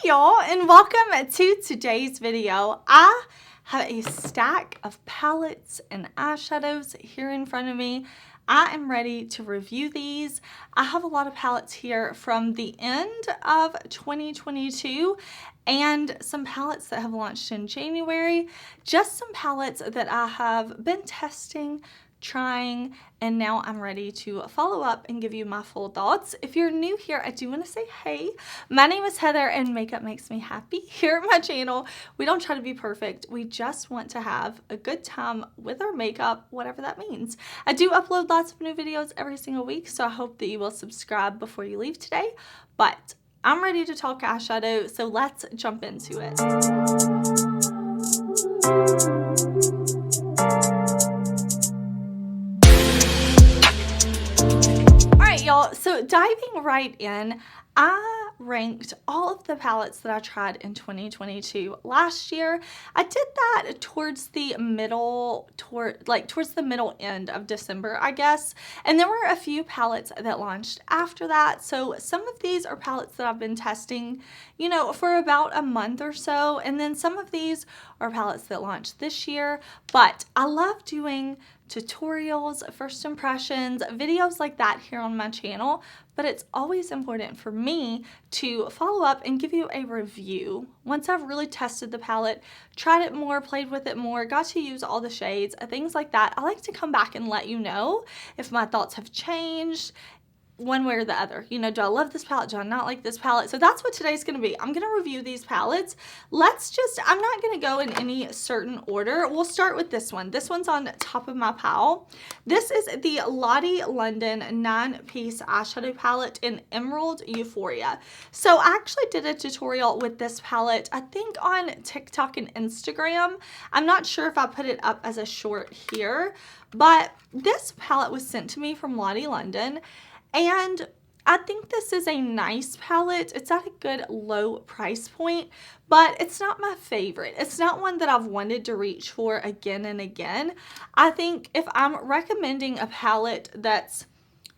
y'all, and welcome to today's video. I have a stack of palettes and eyeshadows here in front of me. I am ready to review these. I have a lot of palettes here from the end of 2022 and some palettes that have launched in January. Just some palettes that I have been testing, trying, and now I'm ready to follow up and give you my full thoughts. If you're new here, I do want to say hey. My name is Heather and makeup makes me happy. Here at my channel, we don't try to be perfect. We just want to have a good time with our makeup, whatever that means. I do upload lots of new videos every single week, so I hope that you will subscribe before you leave today. But I'm ready to talk eyeshadow, so let's jump into it. Y'all, so diving right in, I ranked all of the palettes that I tried in 2022 last year. I did that towards the middle, towards the middle end of December, I guess. And there were a few palettes that launched after that. So some of these are palettes that I've been testing, you know, for about a month or so. And then some of these are palettes that launched this year. But I love doing tutorials, first impressions, videos like that here on my channel, but it's always important for me to follow up and give you a review. Once I've really tested the palette, tried it more, played with it more, got to use all the shades, things like that, I like to come back and let you know if my thoughts have changed one way or the other. You know, do I love this palette? Do I not like this palette? So that's what today's going to be. I'm going to review these palettes. I'm not going to go in any certain order. We'll start with this one. This one's on top of my pile. This is the Lottie London 9-piece eyeshadow palette in Emerald Euphoria. So I actually did a tutorial with this palette, I think on TikTok and Instagram. I'm not sure if I put it up as a short here, but this palette was sent to me from Lottie London. And I think this is a nice palette. It's at a good low price point, but it's not my favorite. It's not one that I've wanted to reach for again and again. I think if I'm recommending a palette that's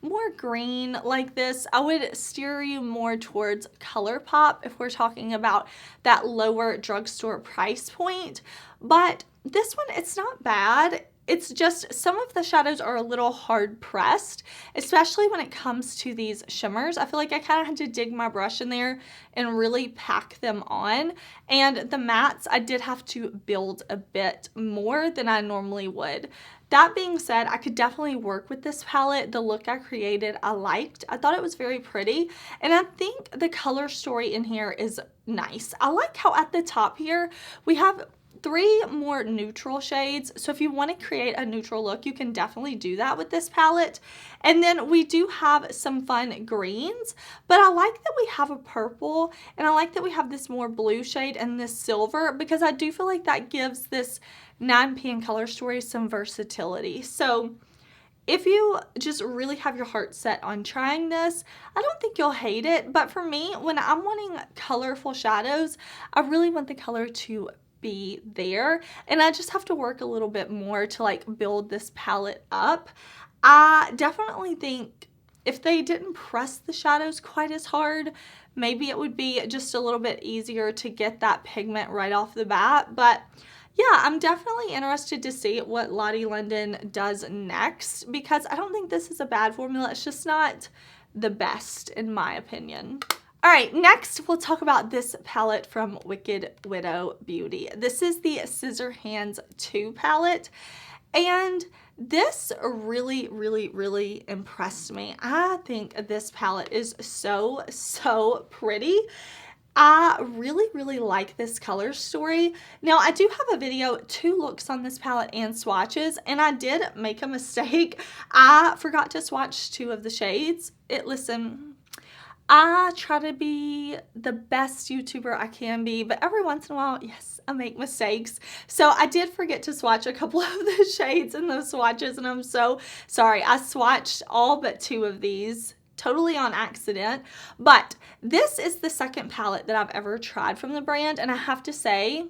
more green like this, I would steer you more towards ColourPop if we're talking about that lower drugstore price point. But this one, it's not bad. It's just some of the shadows are a little hard pressed, especially when it comes to these shimmers. I feel like I kind of had to dig my brush in there and really pack them on. And the mattes, I did have to build a bit more than I normally would. That being said, I could definitely work with this palette. The look I created, I liked. I thought it was very pretty. And I think the color story in here is nice. I like how at the top here, we have 3 more neutral shades. So if you want to create a neutral look, you can definitely do that with this palette. And then we do have some fun greens, but I like that we have a purple and I like that we have this more blue shade and this silver, because I do feel like that gives this 9P color story some versatility. So if you just really have your heart set on trying this, I don't think you'll hate it. But for me, when I'm wanting colorful shadows, I really want the color to be there, and I just have to work a little bit more to like build this palette up. I definitely think if they didn't press the shadows quite as hard, maybe it would be just a little bit easier to get that pigment right off the bat. But yeah, I'm definitely interested to see what Lottie London does next, because I don't think this is a bad formula. It's just not the best in my opinion. All right, next we'll talk about this palette from Wicked Widow Beauty. This is the Scissor Hands 2 palette, and this really, really, really impressed me. I think this palette is so pretty. I really, really like this color story. Now, I do have a video, 2 looks on this palette and swatches, and I did make a mistake. I forgot to swatch 2 of the shades. Listen, I try to be the best YouTuber I can be, but every once in a while, yes, I make mistakes. So I did forget to swatch a couple of the shades in those swatches, and I'm so sorry. I swatched all but 2 of these totally on accident. But this is the second palette that I've ever tried from the brand, and I have to say,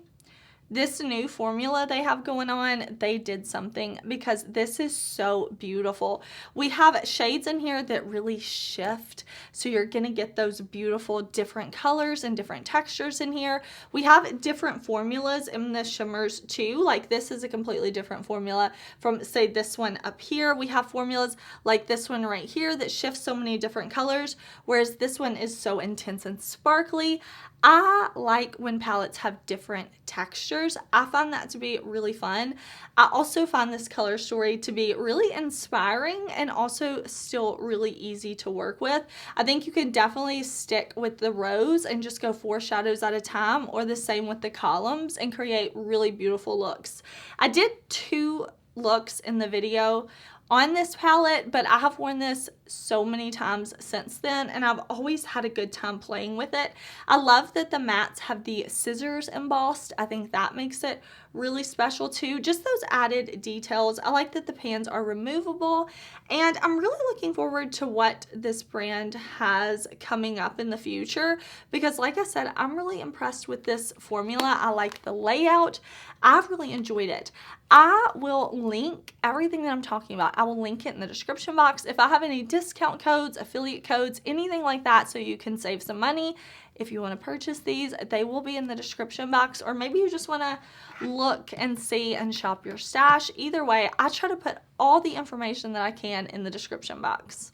this new formula they have going on, they did something, because this is so beautiful. We have shades in here that really shift, so you're gonna get those beautiful different colors and different textures in here. We have different formulas in the shimmers too. Like this is a completely different formula from, say, this one up here. We have formulas like this one right here that shifts so many different colors, whereas this one is so intense and sparkly. I like when palettes have different textures. I find that to be really fun. I also find this color story to be really inspiring and also still really easy to work with. I think you could definitely stick with the rose and just go 4 shadows at a time, or the same with the columns, and create really beautiful looks. I did 2 looks in the video on this palette, but I have worn this so many times since then, and I've always had a good time playing with it. I love that the mattes have the scissors embossed. I think that makes it really special too. Just those added details. I like that the pans are removable, and I'm really looking forward to what this brand has coming up in the future, because like I said, I'm really impressed with this formula. I like the layout. I've really enjoyed it. I will link everything that I'm talking about. I will link it in the description box. If I have any discount codes, affiliate codes, anything like that, so you can save some money if you want to purchase these, they will be in the description box. Or maybe you just want to look and see and shop your stash. Either way, I try to put all the information that I can in the description box.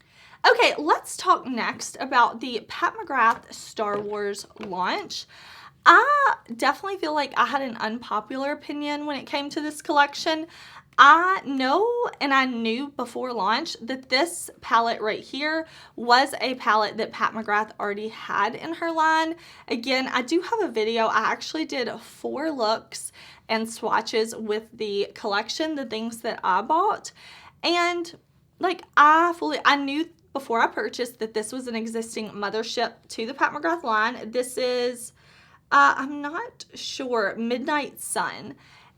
Okay, let's talk next about the Pat McGrath Star Wars launch. I definitely feel like I had an unpopular opinion when it came to this collection. I know, and I knew before launch, that this palette right here was a palette that Pat McGrath already had in her line. Again, I do have a video. I actually did 4 looks and swatches with the collection, the things that I bought. And like, I knew before I purchased that this was an existing mothership to the Pat McGrath line. This is, I'm not sure, Midnight Sun.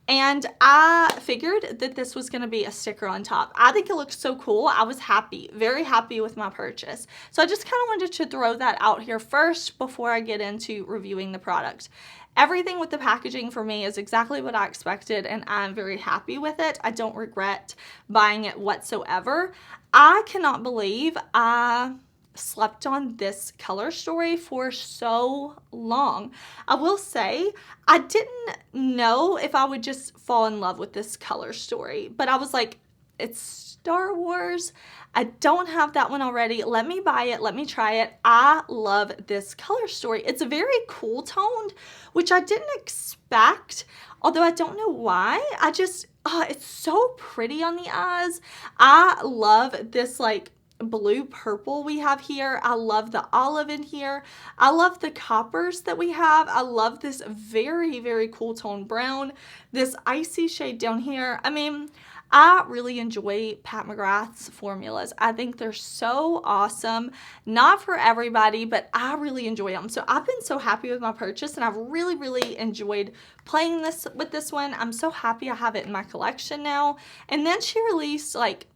And I figured that this was going to be a sticker on top. I think it looks so cool. I was happy, very happy with my purchase. So I just kind of wanted to throw that out here first before I get into reviewing the product. Everything with the packaging for me is exactly what I expected, and I'm very happy with it. I don't regret buying it whatsoever. I cannot believe I slept on this color story for so long. I will say, I didn't know if I would just fall in love with this color story, but I was like, it's Star Wars. I don't have that one already. Let me buy it. Let me try it. I love this color story. It's a very cool toned, which I didn't expect, although I don't know why. I just, it's so pretty on the eyes. I love this like blue purple we have here. I love the olive in here. I love the coppers that we have. I love this very, very cool tone brown, this icy shade down here. I mean, I really enjoy Pat McGrath's formulas. I think they're so awesome. Not for everybody, but I really enjoy them. So I've been so happy with my purchase, and I've really, really enjoyed playing with this one. I'm so happy I have it in my collection now. And then she released like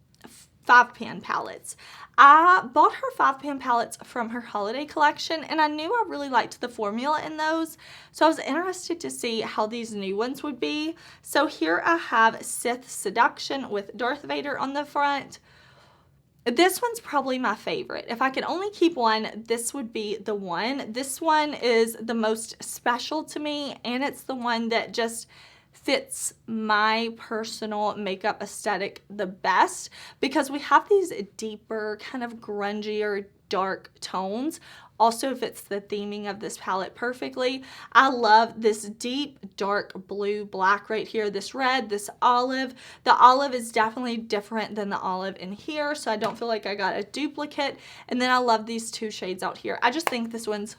5-pan palettes. I bought her 5-pan palettes from her holiday collection, and I knew I really liked the formula in those, so I was interested to see how these new ones would be. So here I have Sith Seduction with Darth Vader on the front. This one's probably my favorite. If I could only keep one, this would be the one. This one is the most special to me, and it's the one that just fits my personal makeup aesthetic the best, because we have these deeper, kind of grungier, dark tones. Also fits the theming of this palette perfectly. I love this deep, dark blue, black right here, this red, this olive. The olive is definitely different than the olive in here, so I don't feel like I got a duplicate. And then I love these 2 shades out here. I just think this one's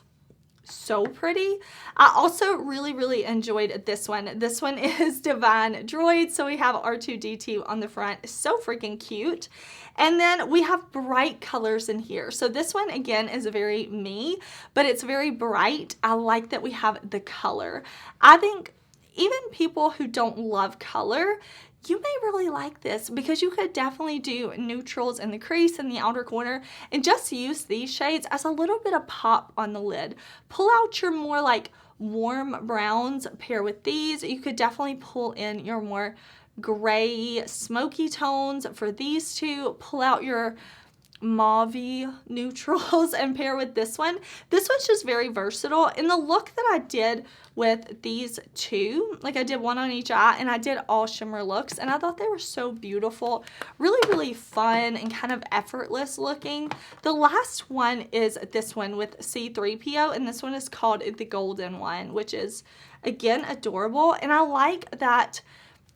so pretty. I also really, really enjoyed this one. This one is Divine Droid, so we have R2-D2 on the front. It's so freaking cute. And then we have bright colors in here. So this one, again, is very me, but it's very bright. I like that we have the color. I think even people who don't love color, you may really like this, because you could definitely do neutrals in the crease and the outer corner and just use these shades as a little bit of pop on the lid. Pull out your more like warm browns pair with these. You could definitely pull in your more gray, smoky tones for these two. Pull out your mauve neutrals and pair with this one. This one's just very versatile. In the look that I did with these two, like I did one on each eye and I did all shimmer looks, and I thought they were so beautiful, really fun and kind of effortless looking. The last one is this one with C3PO, and this one is called the golden one, which is again adorable. And I like that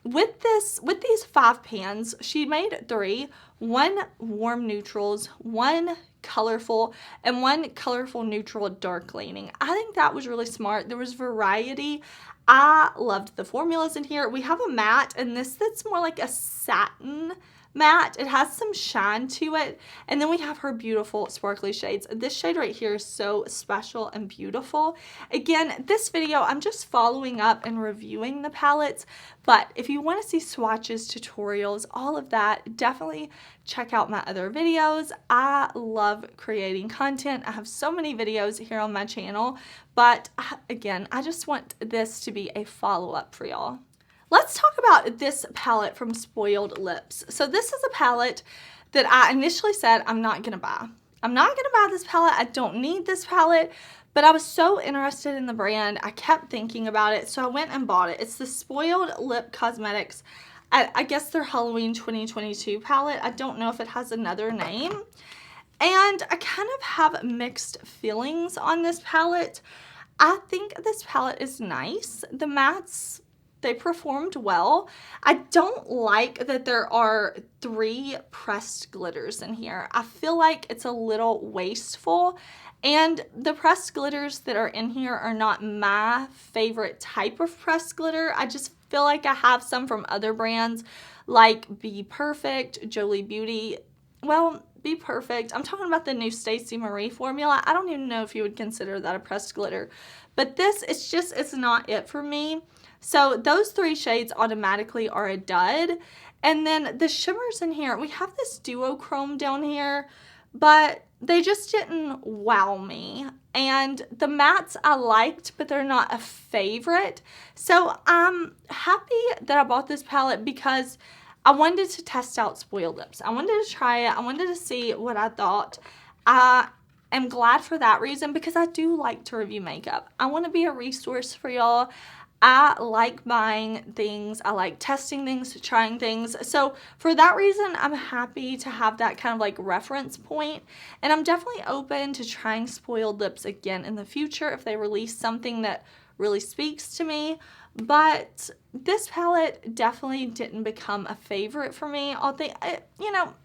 with these 5 pans, she made 3, 1 warm neutrals, 1 colorful, and 1 colorful neutral dark leaning. I think that was really smart. There was variety. I loved the formulas in here. We have a matte, and that's more like a satin matte. It has some shine to it. And then we have her beautiful sparkly shades. This shade right here is so special and beautiful. Again, this video, I'm just following up and reviewing the palettes, but if you want to see swatches, tutorials, all of that, definitely check out my other videos. I love creating content. I have so many videos here on my channel, but again, I just want this to be a follow-up for y'all. Let's talk about this palette from Spoiled Lips. So this is a palette that I initially said I'm not going to buy. I'm not going to buy this palette. I don't need this palette, but I was so interested in the brand. I kept thinking about it, so I went and bought it. It's the Spoiled Lip Cosmetics. I guess their Halloween 2022 palette. I don't know if it has another name. And I kind of have mixed feelings on this palette. I think this palette is nice. The mattes, they performed well. I don't like that there are 3 pressed glitters in here. I feel like it's a little wasteful, and the pressed glitters that are in here are not my favorite type of pressed glitter. I just feel like I have some from other brands like Be Perfect, Jolie Beauty. Well, Be Perfect. I'm talking about the new Stacey Marie formula. I don't even know if you would consider that a pressed glitter, but this, it's not it for me. So those 3 shades automatically are a dud. And then the shimmers in here, we have this duochrome down here, but they just didn't wow me. And the mattes I liked, but they're not a favorite. So I'm happy that I bought this palette because I wanted to test out Spoiled Lips. I wanted to try it. I wanted to see what I thought. I am glad for that reason because I do like to review makeup. I want to be a resource for y'all. I like buying things. I like testing things, trying things. So for that reason, I'm happy to have that kind of like reference point. And I'm definitely open to trying Spoiled Lips again in the future if they release something that really speaks to me. But this palette definitely didn't become a favorite for me.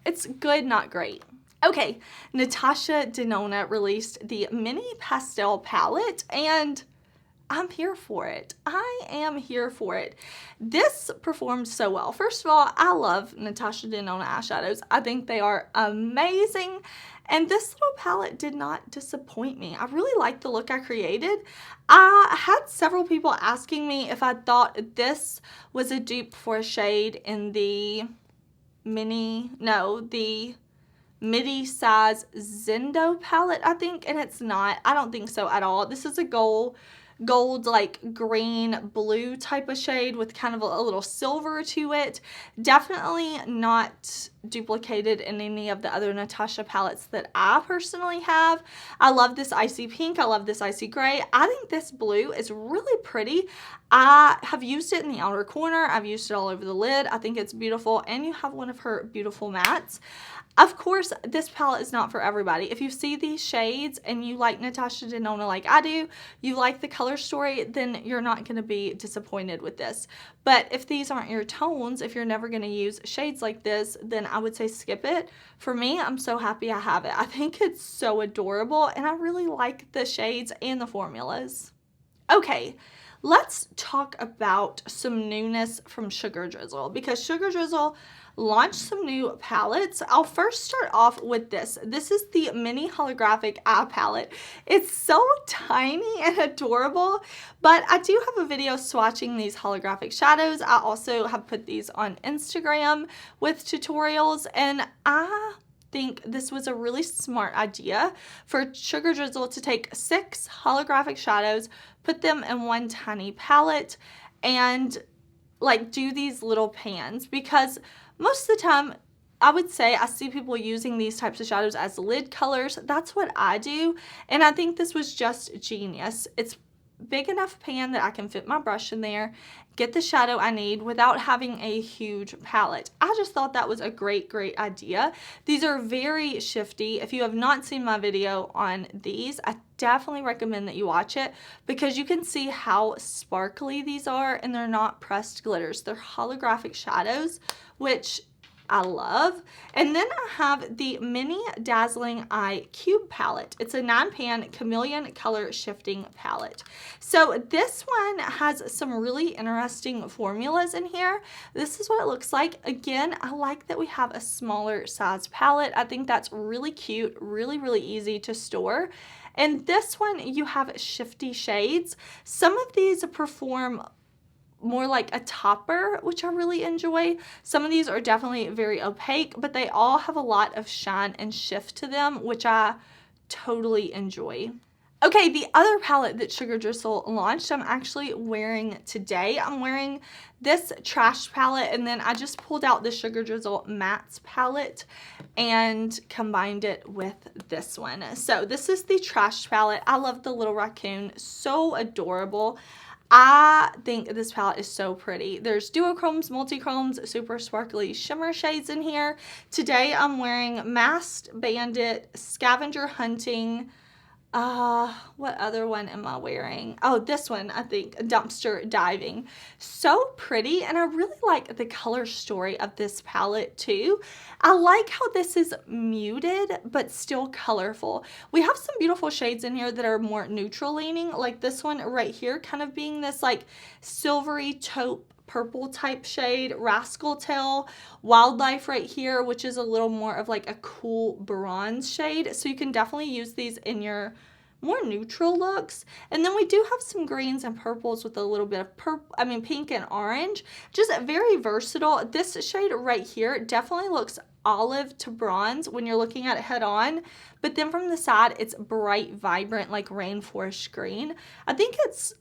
It's good, not great. Okay, Natasha Denona released the Mini Pastel palette, and I'm here for it. I am here for it. This performed so well. First of all, I love Natasha Denona eyeshadows. I think they are amazing. And this little palette did not disappoint me. I really liked the look I created. I had several people asking me if I thought this was a dupe for a shade in the midi size Zendo palette, I think. And it's not. I don't think so at all. This is a gold like green blue type of shade with kind of a little silver to it. Definitely not duplicated in any of the other Natasha palettes that I personally have. I love this icy pink. I love this icy gray. I think this blue is really pretty. I have used it in the outer corner. I've used it all over the lid. I think it's beautiful, and you have one of her beautiful mattes. Of course, this palette is not for everybody. If you see these shades and you like Natasha Denona like I do, you like the color story, then you're not going to be disappointed with this. But if these aren't your tones, if you're never going to use shades like this, then I would say skip it. For me, I'm so happy I have it. I think it's so adorable, and I really like the shades and the formulas. Okay, let's talk about some newness from Sugar Drizzle, because Sugar Drizzle launched some new palettes. I'll first start off with this. This is the mini holographic eye palette. It's so tiny and adorable, but I do have a video swatching these holographic shadows. I also have put these on Instagram with tutorials, and I think this was a really smart idea for Sugar Drizzle to take 6 holographic shadows, put them in one tiny palette and like do these little pans, because most of the time I would say I see people using these types of shadows as lid colors. That's what I do, and I think this was just genius. It's big enough pan that I can fit my brush in there, get the shadow I need without having a huge palette. I just thought that was a great idea. These are very shifty. If you have not seen my video on these, I definitely recommend that you watch it, because you can see how sparkly these are, and they're not pressed glitters. They're holographic shadows, which I love. And then I have the Mini Dazzling Eye Cube palette. It's a 9-pan chameleon color shifting palette. So this one has some really interesting formulas in here. This is what it looks like. Again, I like that we have a smaller size palette. I think that's really cute, really easy to store. And this one, you have shifty shades. Some of these perform more like a topper, which I really enjoy. Some of these are definitely very opaque, but they all have a lot of shine and shift to them, which I totally enjoy. Okay, the other palette that Sugar Drizzle launched, I'm actually wearing today. I'm wearing this Trash palette, and then I just pulled out the Sugar Drizzle Mattes palette and combined it with this one. So this is the Trash palette. I love the little raccoon, so adorable. I think this palette is so pretty. There's duochromes, multichromes, super sparkly shimmer shades in here. Today I'm wearing Masked Bandit, Scavenger Hunting. What other one am I wearing? Oh, this one, I think, Dumpster Diving. So pretty, and I really like the color story of this palette too. I like how this is muted, but still colorful. We have some beautiful shades in here that are more neutral leaning, like this one right here, kind of being this like silvery taupe purple type shade, Rascal Tail, Wildlife right here, which is a little more of like a cool bronze shade. So you can definitely use these in your more neutral looks. And then we do have some greens and purples with a little bit of pink and orange. Just very versatile. This shade right here definitely looks olive to bronze when you're looking at it head on, but then from the side it's bright, vibrant, like rainforest green. I think it's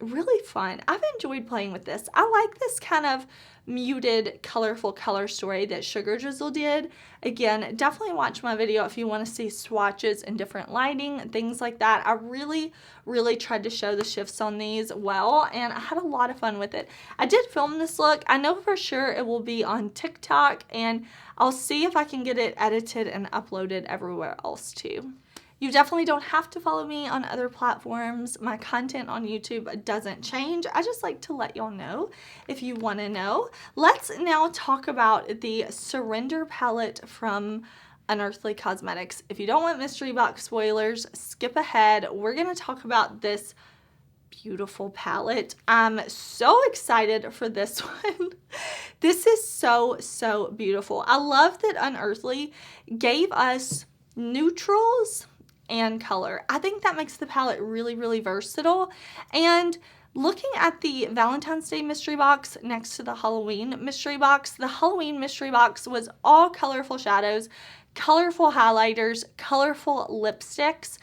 really fun. I've enjoyed playing with this. I like this kind of muted, colorful color story that Sugar Drizzle did. Again, definitely watch my video if you want to see swatches and different lighting and things like that. I really tried to show the shifts on these well, and I had a lot of fun with it. I did film this look. I know for sure it will be on TikTok, and I'll see if I can get it edited and uploaded everywhere else too. You definitely don't have to follow me on other platforms. My content on YouTube doesn't change. I just like to let y'all know if you want to know. Let's now talk about the Surrender palette from Unearthly Cosmetics. If you don't want mystery box spoilers, skip ahead. We're going to talk about this beautiful palette. I'm so excited for this one. This is so beautiful. I love that Unearthly gave us neutrals and color. I think that makes the palette really versatile. And looking at the Valentine's Day mystery box next to the Halloween mystery box, the Halloween mystery box was all colorful shadows, colorful highlighters, colorful lipsticks.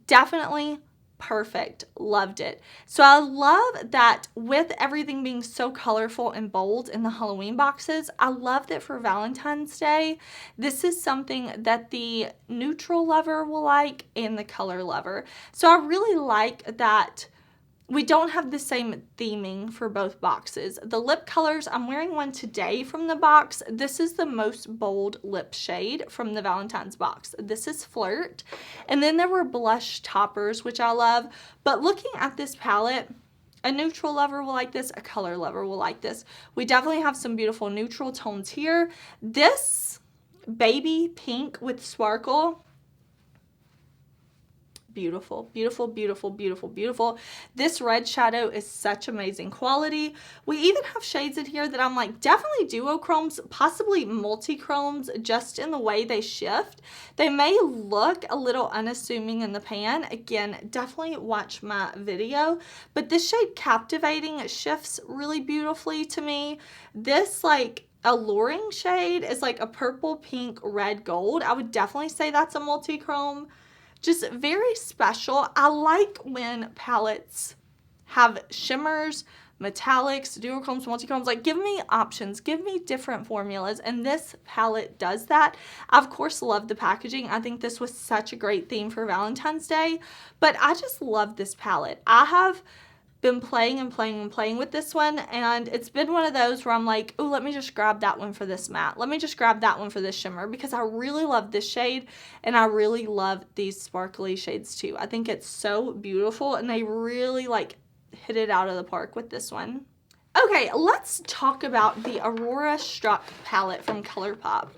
Definitely perfect. Loved it. So I love that with everything being so colorful and bold in the Halloween boxes, I love that for Valentine's Day, this is something that the neutral lover will like and the color lover. So I really like that we don't have the same theming for both boxes. The lip colors, I'm wearing one today from the box. This is the most bold lip shade from the Valentine's box. This is Flirt. And then there were blush toppers, which I love. But looking at this palette, a neutral lover will like this, a color lover will like this. We definitely have some beautiful neutral tones here. This baby pink with sparkle, beautiful. This red shadow is such amazing quality. We even have shades in here that I'm like, definitely duochromes, possibly multichromes, just in the way they shift. They may look a little unassuming in the pan. Again, definitely watch my video. But this shade Captivating shifts really beautifully to me. This like Alluring shade is like a purple, pink, red, gold. I would definitely say that's a multichrome. Just very special. I like when palettes have shimmers, metallics, duochromes, multichromes. Like, give me options, give me different formulas, and this palette does that. I, of course, love the packaging. I think this was such a great theme for Valentine's Day, but I just love this palette. I have been playing and playing and playing with this one, and it's been one of those where I'm like, oh, let me just grab that one for this matte. Let me just grab that one for this shimmer, because I really love this shade, and I really love these sparkly shades too. I think it's so beautiful, and they really like hit it out of the park with this one. Okay, let's talk about the Aurora Struck palette from ColourPop,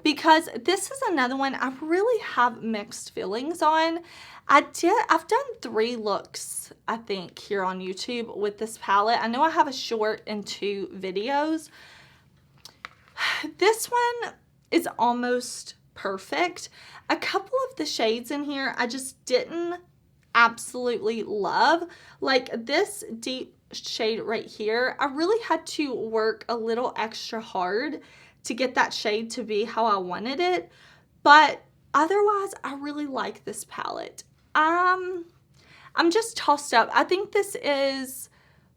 because this is another one I really have mixed feelings on. I've done 3 looks, I think, here on YouTube with this palette. I know I have a short and 2 videos. This one is almost perfect. A couple of the shades in here I just didn't absolutely love. Like this deep shade right here, I really had to work a little extra hard to get that shade to be how I wanted it, but otherwise I really like this palette. I'm just tossed up. I think this is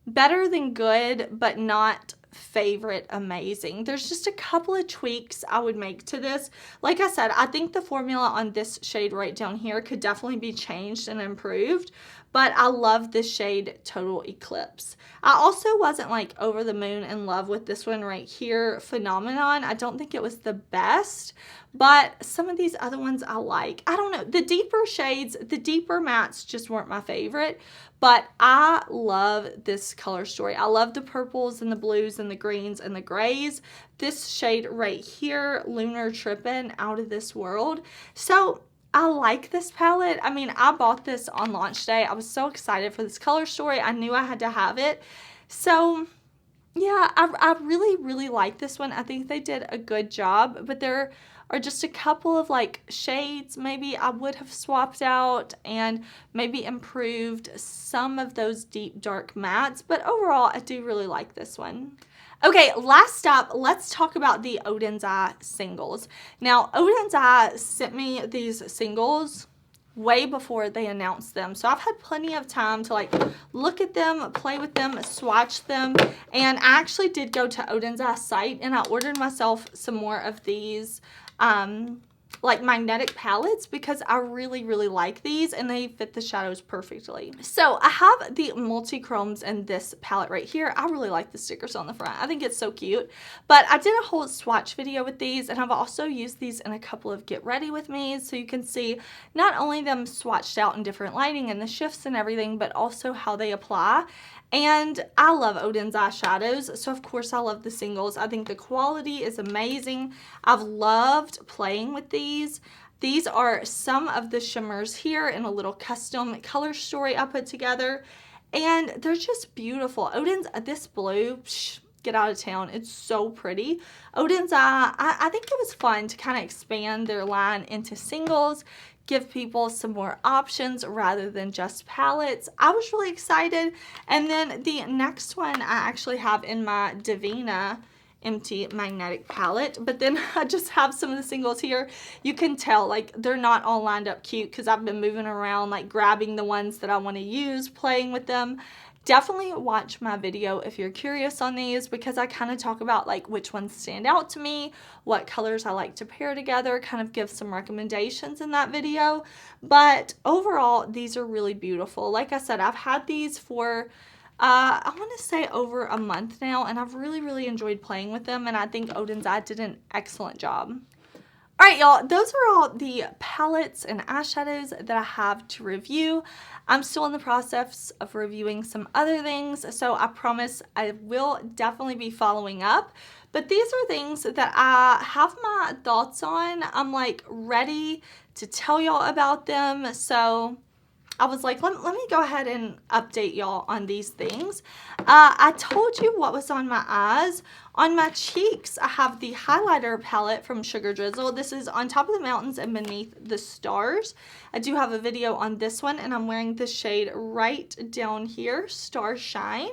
better than good, but not favorite amazing. There's just a couple of tweaks I would make to this. Like I said, I think the formula on this shade right down here could definitely be changed and improved, but I love this shade Total Eclipse. I also wasn't like over the moon in love with this one right here, Phenomenon. I don't think it was the best, but some of these other ones I like. I don't know, the deeper shades, the deeper mattes just weren't my favorite, but I love this color story. I love the purples and the blues and the greens and the grays. This shade right here, Lunar Trippin', out of this world. So I like this palette. I mean, I bought this on launch day. I was so excited for this color story. I knew I had to have it. So yeah, I really, really like this one. I think they did a good job, but there are just a couple of like shades maybe I would have swapped out and maybe improved some of those deep dark mattes, but overall I do really like this one. Okay, last up, let's talk about the Odin's Eye singles. Now, Odin's Eye sent me these singles way before they announced them, so I've had plenty of time to like look at them, play with them, swatch them, and I actually did go to Odin's Eye site and I ordered myself some more of these like magnetic palettes because I really, really like these and they fit the shadows perfectly. So I have the multi-chromes in this palette right here. I really like the stickers on the front. I think it's so cute. But I did a whole swatch video with these and I've also used these in a couple of get ready with me, so you can see not only them swatched out in different lighting and the shifts and everything, but also how they apply. And I love Odin's Eye shadows, so of course I love the singles. I think the quality is amazing. I've loved playing with these. These are some of the shimmers here in a little custom color story I put together, and they're just beautiful. This blue, get out of town. It's so pretty. Odin's Eye, I think it was fun to kind of expand their line into singles, give people some more options rather than just palettes. I was really excited. And then the next one I actually have in my Divina empty magnetic palette, but then I just have some of the singles here. You can tell like they're not all lined up cute because I've been moving around like grabbing the ones that I want to use, playing with them. Definitely watch my video if you're curious on these, because I kind of talk about like which ones stand out to me, what colors I like to pair together, kind of give some recommendations in that video. But overall, these are really beautiful. Like I said, I've had these for I want to say over a month now, and I've really, really enjoyed playing with them, and I think Odin's Eye did an excellent job. Alright y'all, those are all the palettes and eyeshadows that I have to review. I'm still in the process of reviewing some other things, so I promise I will definitely be following up. But these are things that I have my thoughts on. I'm like ready to tell y'all about them, so I was like, let me go ahead and update y'all on these things. I told you what was on my eyes. On my cheeks, I have the highlighter palette from Sugar Drizzle. This is On Top of the Mountains and Beneath the Stars. I do have a video on this one, and I'm wearing the shade right down here, Star Shine.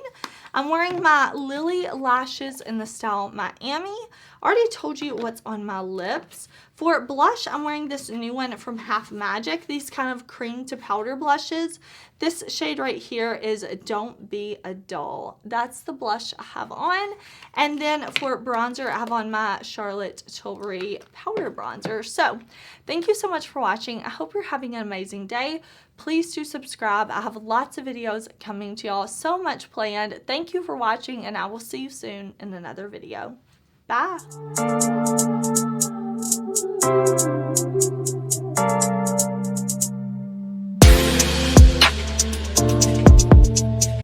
I'm wearing my Lilly lashes in the style Miami. I already told you what's on my lips. For blush, I'm wearing this new one from Half Magic. These kind of cream to powder blushes. This shade right here is Don't Be a Doll. That's the blush I have on. And then for bronzer, I have on my Charlotte Tilbury powder bronzer. So thank you so much for watching. I hope you're having an amazing day. Please do subscribe. I have lots of videos coming to y'all. So much planned. Thank you for watching, and I will see you soon in another video. Bye.